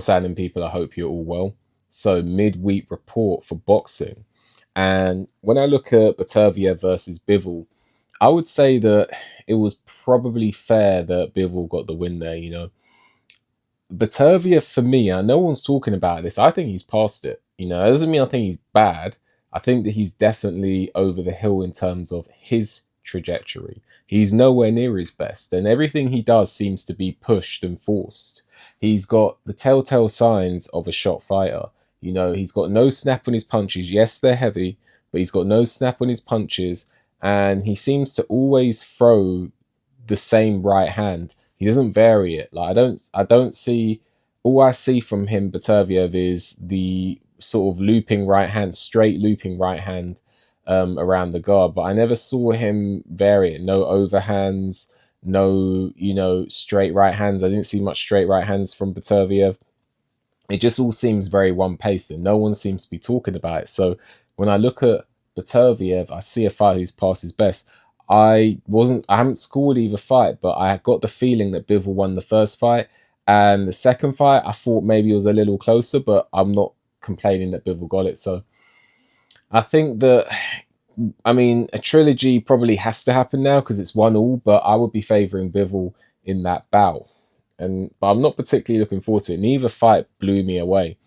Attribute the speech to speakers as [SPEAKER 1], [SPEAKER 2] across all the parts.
[SPEAKER 1] What's happening, people? I hope you're all well. So, midweek report for boxing. And when I look at Batervia versus Bivol, I would say that it was probably fair that Bivol got the win there, Batervia, for me, no one's talking about this. I think he's past it. That doesn't mean I think he's bad. I think that he's definitely over the hill in terms of his trajectory. He's nowhere near his best, and everything he does seems to be pushed and forced. He's got the telltale signs of a shot fighter. He's got no snap on his punches. Yes, they're heavy, but he's got no snap on his punches, and he seems to always throw the same right hand. He doesn't vary it. Like I don't see. All I see from him, Baterviev, is the sort of looping right hand, straight looping right hand around the guard. But I never saw him vary it. No overhands, no straight right hands. I didn't see much straight right hands from Baterviev. It just all seems very one pace, and no one seems to be talking about it. So when I look at Baterviev, I see a fighter who's past his best. I haven't scored either fight, but I got the feeling that Bivol won the first fight, and the second fight I thought maybe it was a little closer, but I'm not complaining that Bivol got it. So I think that, a trilogy probably has to happen now because it's 1-1, but I would be favouring Bivol in that bout. But I'm not particularly looking forward to it. Neither fight blew me away.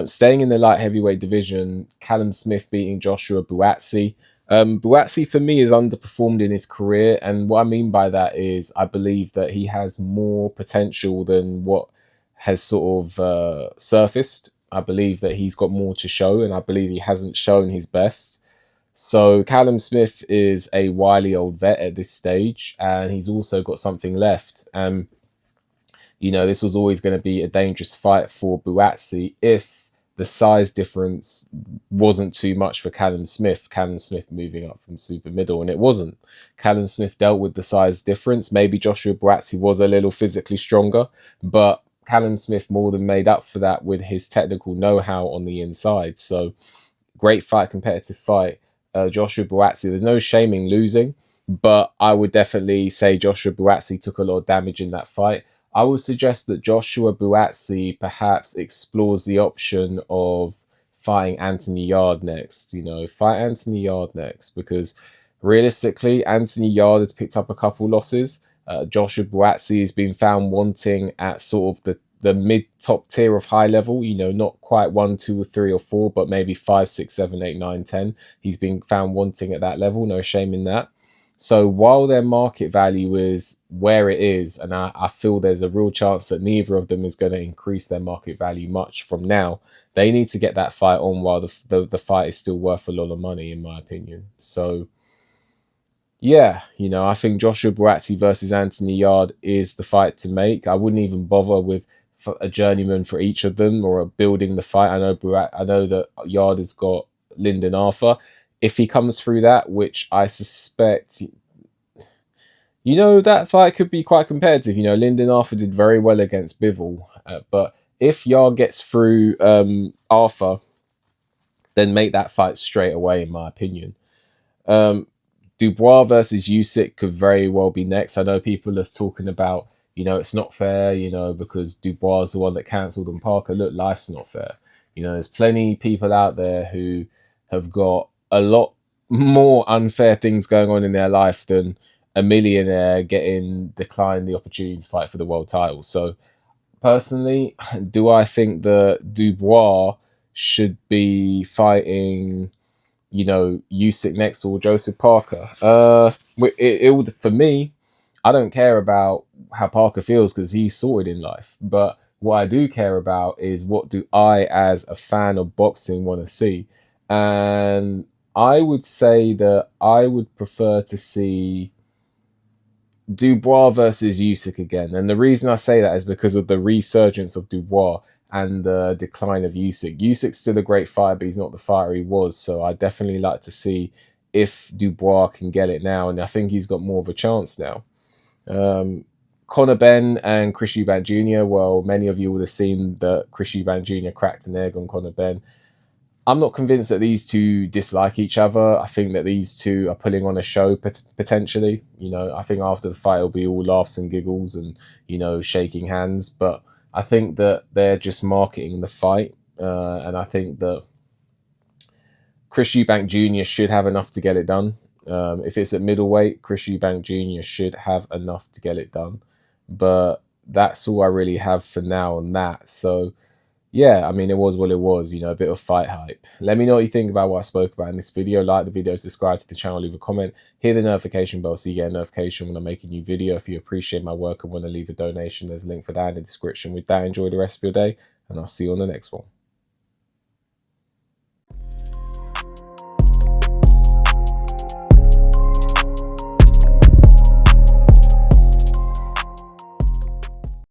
[SPEAKER 1] Staying in the light heavyweight division, Callum Smith beating Joshua Buatsi. Buatsi for me is underperformed in his career, and what I mean by that is I believe that he has more potential than what has sort of surfaced. I believe that he's got more to show, and I believe he hasn't shown his best. So Callum Smith is a wily old vet at this stage, and he's also got something left. This was always going to be a dangerous fight for Buatsi if the size difference wasn't too much for Callum Smith. Callum Smith moving up from super middle, and it wasn't. Callum Smith dealt with the size difference. Maybe Joshua Buatsi was a little physically stronger, but Callum Smith more than made up for that with his technical know-how on the inside. So great fight, competitive fight. Joshua Buatsi, there's no shaming losing, but I would definitely say Joshua Buatsi took a lot of damage in that fight. I would suggest that Joshua Buatsi perhaps explores the option of fighting Anthony Yarde next. Fight Anthony Yarde next, because realistically, Anthony Yarde has picked up a couple losses. Joshua Buatsi has been found wanting at sort of the mid-top tier of high level, not quite 1, 2, or 3, or 4, but maybe 5, 6, 7, 8, 9, 10. He's been found wanting at that level. No shame in that. So while their market value is where it is, and I feel there's a real chance that neither of them is going to increase their market value much from now, they need to get that fight on while the fight is still worth a lot of money, in my opinion. So, yeah, I think Joshua Buatsi versus Anthony Yarde is the fight to make. I wouldn't even bother with a journeyman for each of them or building the fight. I know that Yarde has got Lyndon Arthur. If he comes through that, which I suspect, that fight could be quite competitive. Lyndon Arthur did very well against Bivol. But if Yarde gets through Arthur, then make that fight straight away, in my opinion. Dubois versus Usyk could very well be next. I know people are talking about, it's not fair, because Dubois is the one that cancelled on Parker. Look, life's not fair. There's plenty of people out there who have got a lot more unfair things going on in their life than a millionaire getting declined the opportunity to fight for the world title. So personally, do I think that Dubois should be fighting, Usyk next or Joseph Parker? It would, for me, I don't care about how Parker feels because he's sorted in life. But what I do care about is what do I, as a fan of boxing, want to see. And I would say that I would prefer to see Dubois versus Usyk again. And the reason I say that is because of the resurgence of Dubois and the decline of Usyk. Usyk's still a great fighter, but he's not the fighter he was. So I definitely like to see if Dubois can get it now. And I think he's got more of a chance now. Conor Benn and Chris Eubank Jr. Well, many of you would have seen that Chris Eubank Jr. cracked an egg on Conor Benn. I'm not convinced that these two dislike each other. I think that these two are putting on a show potentially. I think after the fight it'll be all laughs and giggles and, shaking hands. But I think that they're just marketing the fight, and I think that Chris Eubank Jr. should have enough to get it done. If it's at middleweight, Chris Eubank Jr. should have enough to get it done. But that's all I really have for now on that. So, yeah, I mean, it was what it was, you know, a bit of fight hype. Let me know what you think about what I spoke about in this video. Like the video, subscribe to the channel, leave a comment, hit the notification bell so you get a notification when I make a new video. If you appreciate my work and want to leave a donation, there's a link for that in the description. With that, enjoy the rest of your day, and I'll see you on the next one.